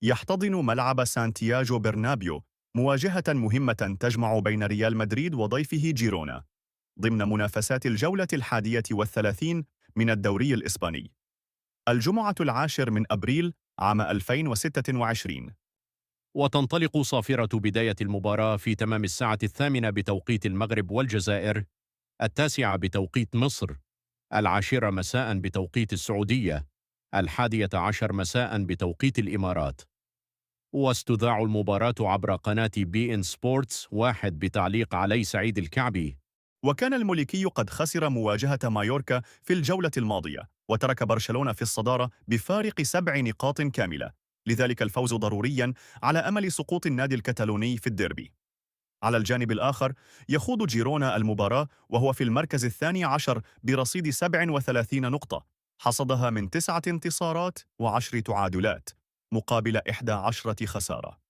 يحتضن ملعب سانتياغو برنابيو مواجهة مهمة تجمع بين ريال مدريد وضيفه جيرونا ضمن منافسات الجولة 31 من الدوري الإسباني. الجمعة 10 من أبريل عام 2026. وتنطلق صافرة بداية المباراة في تمام الساعة 8 بتوقيت المغرب والجزائر، 9 بتوقيت مصر، 10 مساء بتوقيت السعودية، 11 مساء بتوقيت الإمارات. واستذاع المباراة عبر قناة بي إن سبورتس واحد بتعليق علي سعيد الكعبي. وكان الملكي قد خسر مواجهة مايوركا في الجولة الماضية، وترك برشلونة في الصدارة بفارق 7 نقاط كاملة، لذلك الفوز ضروريا على أمل سقوط النادي الكتالوني في الديربي. على الجانب الآخر يخوض جيرونا المباراة وهو في المركز الثاني عشر برصيد 37 نقطة، حصدها من 9 انتصارات و10 تعادلات مقابل 11 خسارة.